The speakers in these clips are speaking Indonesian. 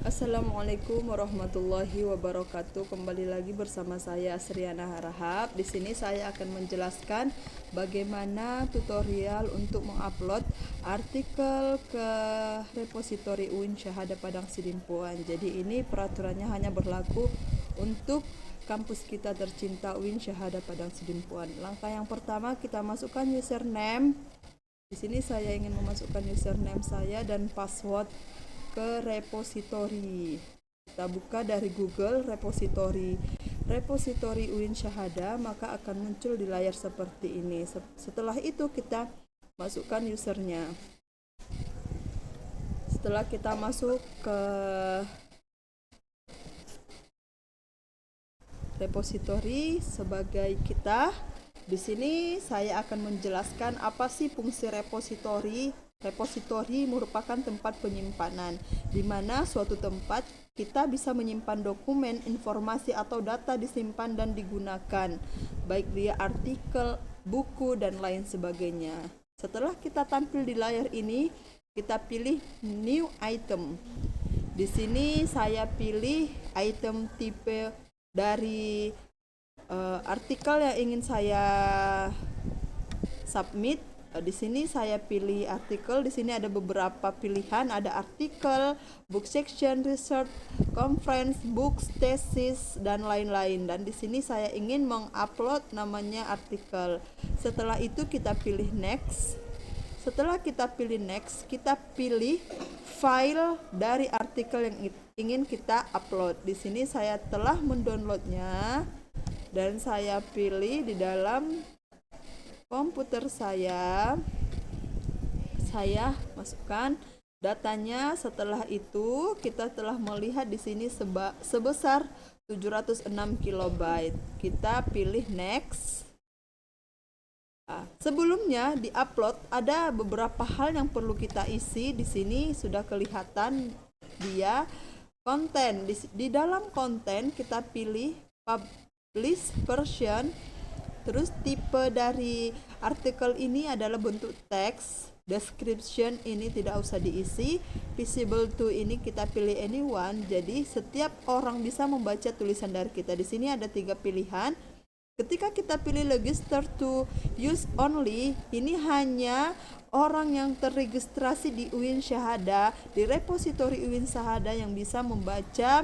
Assalamualaikum warahmatullahi wabarakatuh. Kembali lagi bersama saya Asriana Harahap. Di sini saya akan menjelaskan bagaimana tutorial untuk mengupload artikel ke repositori UIN Syahada Padang Sidimpuan. Jadi ini peraturannya hanya berlaku untuk kampus kita tercinta UIN Syahada Padang Sidimpuan. Langkah yang pertama, kita masukkan username. Di sini saya ingin memasukkan username saya dan password ke repositori. Kita buka dari Google repositori UIN Syahada, maka akan muncul di layar seperti ini. Setelah itu kita masukkan usernya. Setelah kita masuk ke repositori sebagai kita, di sini saya akan menjelaskan apa sih fungsi repositori. Repositori merupakan tempat penyimpanan, di mana suatu tempat kita bisa menyimpan dokumen, informasi, atau data disimpan dan digunakan, baik dia artikel, buku, dan lain sebagainya. Setelah kita tampil di layar ini, kita pilih New Item. Di sini saya pilih item tipe dari artikel yang ingin saya submit. Di sini saya pilih artikel. Di sini ada beberapa pilihan, ada artikel, book section, research, conference, books, thesis, dan lain-lain. Dan di sini saya ingin mengupload namanya artikel. Setelah itu kita pilih next. Setelah kita pilih next, kita pilih file dari artikel yang ingin kita upload. Di sini saya telah mendownloadnya dan saya pilih di dalam komputer saya masukkan datanya. Setelah itu kita telah melihat di sini sebesar 706 KB. Kita pilih next. Sebelumnya di-upload ada beberapa hal yang perlu kita isi. Di sini sudah kelihatan dia konten. Di dalam konten kita pilih publish version. Terus tipe dari artikel ini adalah bentuk teks. Description ini tidak usah diisi. Visible to ini kita pilih anyone. Jadi setiap orang bisa membaca tulisan dari kita. Di sini ada 3 pilihan. Ketika kita pilih register to use only, ini hanya orang yang terregistrasi di UIN Syahada, di repositori UIN Syahada yang bisa membaca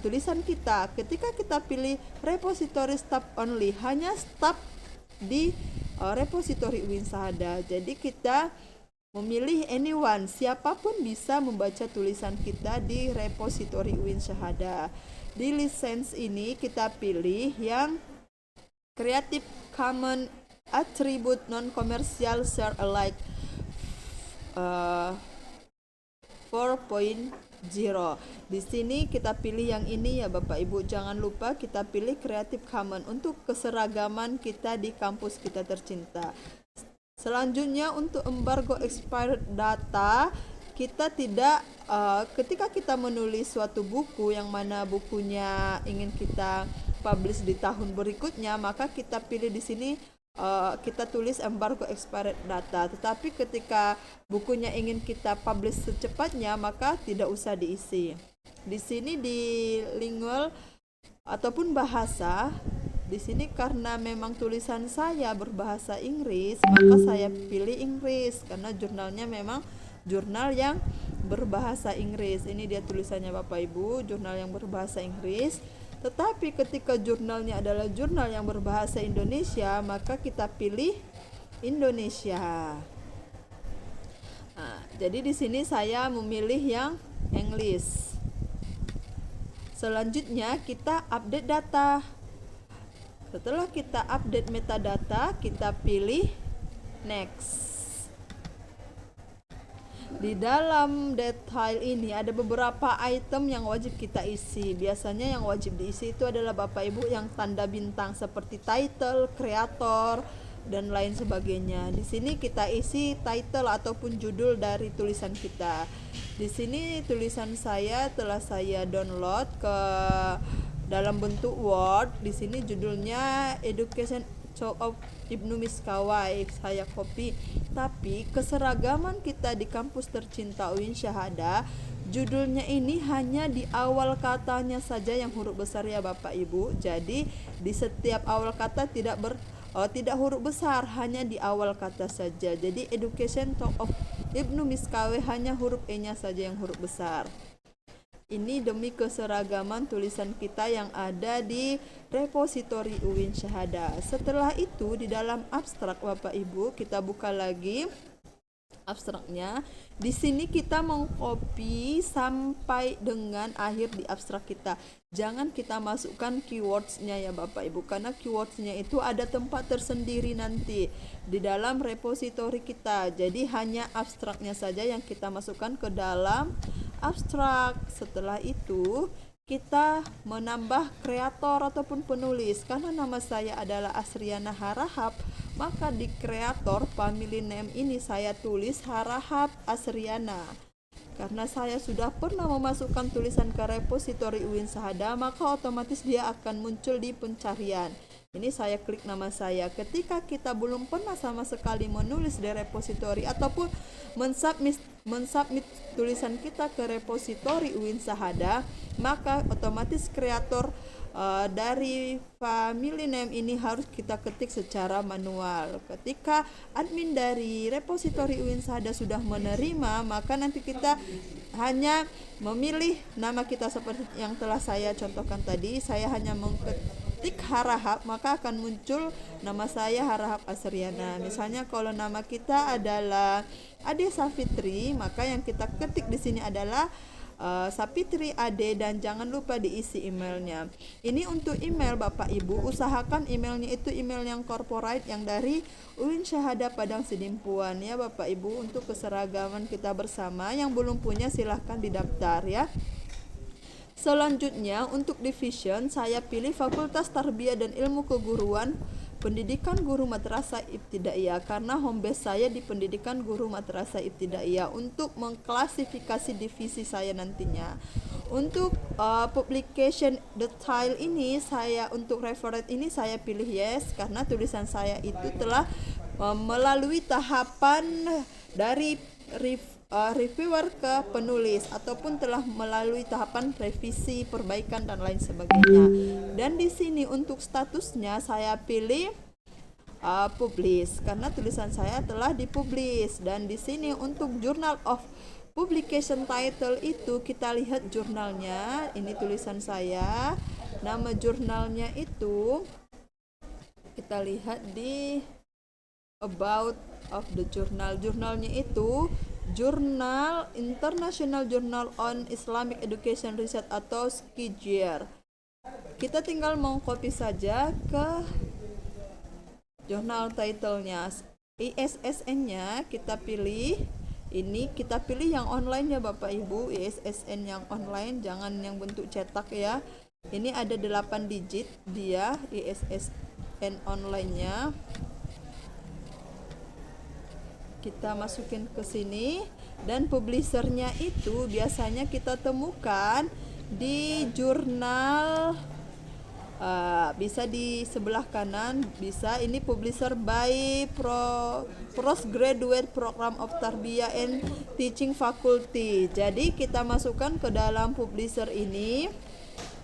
tulisan kita. Ketika kita pilih repository staff only, hanya staff di repositori UIN Syahada. Jadi kita memilih anyone, siapapun bisa membaca tulisan kita di repositori UIN Syahada. Di license ini kita pilih yang Creative Commons Attribute Non-Commercial Share Alike 4.0. Di sini kita pilih yang ini ya Bapak Ibu. Jangan lupa kita pilih Creative Commons untuk keseragaman kita di kampus kita tercinta. Selanjutnya untuk embargo expired data, kita tidak ketika kita menulis suatu buku yang mana bukunya ingin kita publish di tahun berikutnya, maka kita pilih di sini kita tulis embargo expired data. Tetapi ketika bukunya ingin kita publish secepatnya, maka tidak usah diisi. Di sini di lingual ataupun bahasa, di sini karena memang tulisan saya berbahasa Inggris, maka saya pilih Inggris karena jurnalnya memang jurnal yang berbahasa Inggris. Ini dia tulisannya Bapak Ibu, jurnal yang berbahasa Inggris. Tetapi ketika jurnalnya adalah jurnal yang berbahasa Indonesia, maka kita pilih Indonesia. Jadi di sini saya memilih yang English. Selanjutnya kita update data. Setelah kita update metadata, kita pilih next. Di dalam detail ini ada beberapa item yang wajib kita isi. Biasanya yang wajib diisi itu adalah Bapak Ibu yang tanda bintang seperti title, kreator, dan lain sebagainya. Di sini kita isi title ataupun judul dari tulisan kita. Di sini tulisan saya telah saya download ke dalam bentuk Word. Di sini judulnya Education Talk of Ibnu Miskawai saya copy. Tapi keseragaman kita di kampus tercinta UIN Syahada, judulnya ini hanya di awal katanya saja yang huruf besar ya Bapak Ibu. Jadi di setiap awal kata tidak huruf besar, hanya di awal kata saja. Jadi Education Talk of Ibnu Miskawai hanya huruf E-nya saja yang huruf besar. Ini demi keseragaman tulisan kita yang ada di repositori UIN Syahada. Setelah itu di dalam abstrak Bapak Ibu, kita buka lagi abstraknya. Di sini kita mengcopy sampai dengan akhir di abstrak kita. Jangan kita masukkan keywords-nya ya Bapak Ibu, karena keywords-nya itu ada tempat tersendiri nanti di dalam repositori kita. Jadi hanya abstraknya saja yang kita masukkan ke dalam abstrak. Setelah itu kita menambah kreator ataupun penulis. Karena nama saya adalah Asriana Harahap, maka di kreator family name ini saya tulis Harahap Asriana. Karena saya sudah pernah memasukkan tulisan ke repositori UIN Syahada, maka otomatis dia akan muncul di pencarian. Ini saya klik nama saya. Ketika kita belum pernah sama sekali menulis di repositori ataupun mensubmit tulisan kita ke repositori UIN Syahada, maka otomatis kreator dari family name ini harus kita ketik secara manual. Ketika admin dari repositori UIN Syahada sudah menerima, maka nanti kita hanya memilih nama kita seperti yang telah saya contohkan tadi. Saya hanya mengetik Harahap, maka akan muncul nama saya Harahap Asriana. Misalnya kalau nama kita adalah Ade Safitri, maka yang kita ketik di sini adalah Sapitri Ade, dan jangan lupa diisi emailnya. Ini untuk email Bapak Ibu, usahakan emailnya itu email yang corporate, yang dari UIN Syahada Padang Sidimpuan ya Bapak Ibu, untuk keseragaman kita bersama. Yang belum punya silahkan didaftar ya. Selanjutnya untuk division saya pilih Fakultas Tarbiyah dan Ilmu Keguruan Pendidikan Guru Madrasah Ibtidaiyah, karena home base saya di Pendidikan Guru Madrasah Ibtidaiyah untuk mengklasifikasi divisi saya nantinya. Untuk publication detail ini saya, untuk reference ini saya pilih yes, karena tulisan saya itu telah melalui tahapan dari reviewer ke penulis ataupun telah melalui tahapan revisi, perbaikan dan lain sebagainya. Dan di sini untuk statusnya saya pilih publish karena tulisan saya telah dipublish. Dan di sini untuk journal of publication title itu kita lihat jurnalnya. Ini tulisan saya. Nama jurnalnya itu kita lihat di about of the journal. Jurnalnya itu Jurnal International Journal on Islamic Education Research atau SKIJR. Kita tinggal mengcopy saja ke jurnal title-nya. ISSN-nya kita pilih. Ini kita pilih yang online ya Bapak Ibu, ISSN yang online, jangan yang bentuk cetak ya. Ini ada 8 digit dia ISSN online-nya. Kita masukin ke sini, dan publishernya itu biasanya kita temukan di jurnal, bisa di sebelah kanan, bisa ini publisher by Postgraduate Program of Tarbiyah and Teaching Faculty. Jadi kita masukkan ke dalam publisher ini.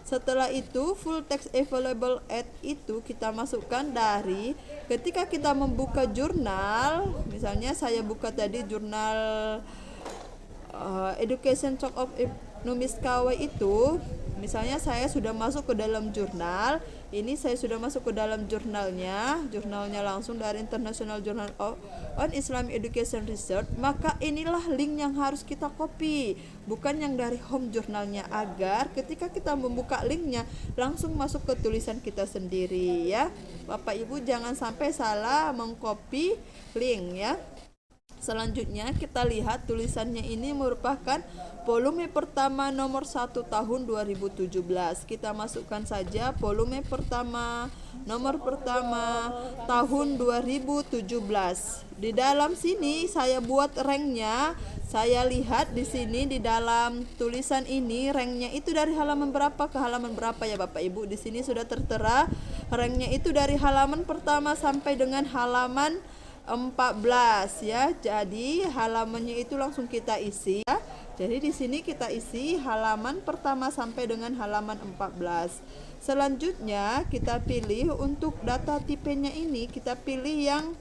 Setelah itu full text available at itu kita masukkan dari ketika kita membuka jurnal. Misalnya saya buka tadi jurnal Education Talk of Ibnu Miskawai itu. Misalnya saya sudah masuk ke dalam jurnal. Ini saya sudah masuk ke dalam jurnalnya langsung dari International Journal on Islamic Education Research. Maka inilah link yang harus kita copy, bukan yang dari home jurnalnya, agar ketika kita membuka linknya langsung masuk ke tulisan kita sendiri ya. Bapak Ibu jangan sampai salah mengcopy link ya. Selanjutnya kita lihat tulisannya ini merupakan volume pertama nomor 1 tahun 2017. Kita masukkan saja volume pertama nomor pertama tahun 2017. Di dalam sini saya buat ranknya. Saya lihat di sini di dalam tulisan ini ranknya itu dari halaman berapa ke halaman berapa ya Bapak Ibu. Di sini sudah tertera ranknya itu dari halaman pertama sampai dengan halaman 14 ya. Jadi halamannya itu langsung kita isi ya. Jadi di sini kita isi halaman pertama sampai dengan halaman 14. Selanjutnya kita pilih untuk data tipenya ini, kita pilih yang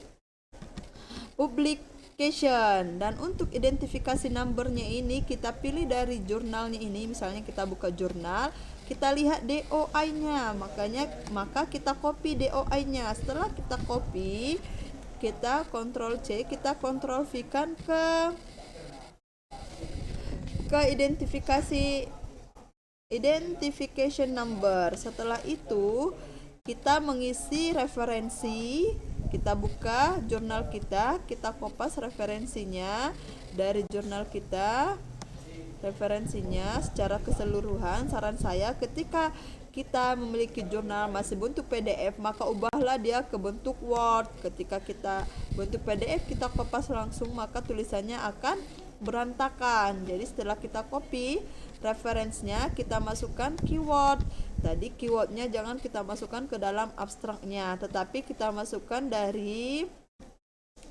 publication, dan untuk identifikasi numbernya ini kita pilih dari jurnalnya ini. Misalnya kita buka jurnal, kita lihat DOI-nya, maka kita copy DOI-nya. Setelah kita copy, kita Ctrl C, kita Ctrl V kan ke identification number. Setelah itu kita mengisi referensi, kita buka jurnal kita kopas referensinya dari jurnal kita, referensinya secara keseluruhan. Saran saya ketika kita memiliki jurnal masih bentuk PDF, maka ubahlah dia ke bentuk Word. Ketika kita bentuk PDF kita kopas langsung, maka tulisannya akan berantakan. Jadi setelah kita copy referensinya, kita masukkan keyword. Tadi keywordnya jangan kita masukkan ke dalam abstraknya, tetapi kita masukkan dari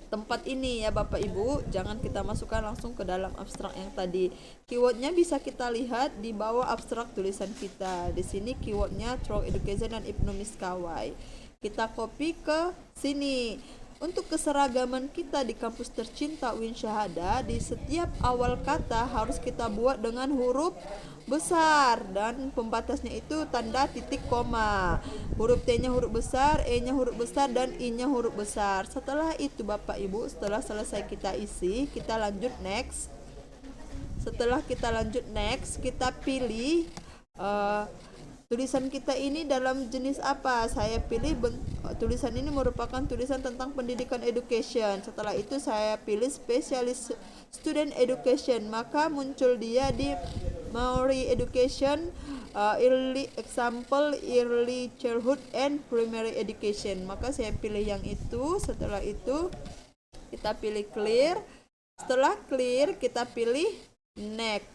tempat ini ya Bapak Ibu, jangan kita masukkan langsung ke dalam abstrak yang tadi. Keywordnya bisa kita lihat di bawah abstrak tulisan kita. Di sini keywordnya Through Education dan Ibnu Miskawai. Kita copy ke sini. Untuk keseragaman kita di kampus tercinta UIN Syahada, di setiap awal kata harus kita buat dengan huruf besar, dan pembatasnya itu tanda titik koma. Huruf T-nya huruf besar, E-nya huruf besar, dan I-nya huruf besar. Setelah itu Bapak Ibu, setelah selesai kita isi, kita lanjut next. Setelah kita lanjut next, kita pilih tulisan kita ini dalam jenis apa. Saya pilih tulisan ini merupakan tulisan tentang pendidikan education. Setelah itu saya pilih spesialis student education, maka muncul dia di Maori education, early example, early childhood and primary education. Maka saya pilih yang itu. Setelah itu kita pilih clear. Setelah clear kita pilih next.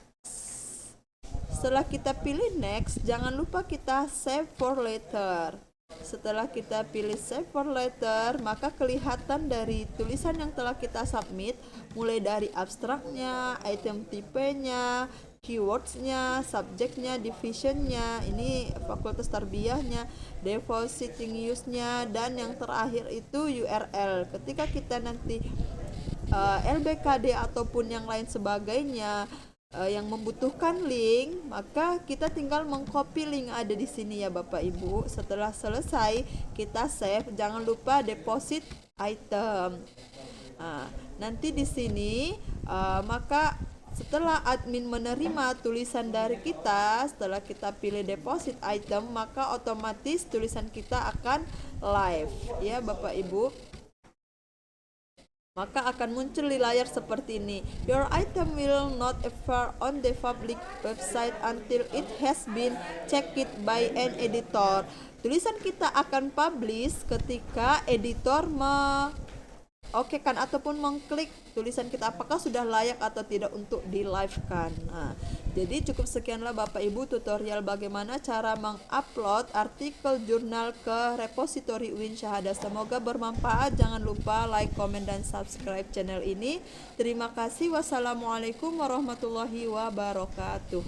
Setelah kita pilih next, jangan lupa kita save for later. Setelah kita pilih save for later, maka kelihatan dari tulisan yang telah kita submit, mulai dari abstraknya, item tipenya, keywordsnya, subjeknya, divisionnya, ini fakultas tarbiyahnya, depositing use-nya, dan yang terakhir itu URL. Ketika kita nanti LBKD ataupun yang lain sebagainya yang membutuhkan link, maka kita tinggal mengcopy link ada di sini ya Bapak Ibu. Setelah selesai kita save, jangan lupa deposit item. Nanti di sini maka setelah admin menerima tulisan dari kita, setelah kita pilih deposit item, maka otomatis tulisan kita akan live ya Bapak Ibu. Maka akan muncul di layar seperti ini. Your item will not appear on the public website until it has been checked by an editor. Tulisan kita akan publish ketika editor okekan ataupun mengklik tulisan kita apakah sudah layak atau tidak untuk di live kan. Jadi cukup sekianlah Bapak Ibu tutorial bagaimana cara mengupload artikel jurnal ke repositori UIN Syahada. Semoga bermanfaat. Jangan lupa like, komen, dan subscribe channel ini. Terima kasih. Wassalamualaikum warahmatullahi wabarakatuh.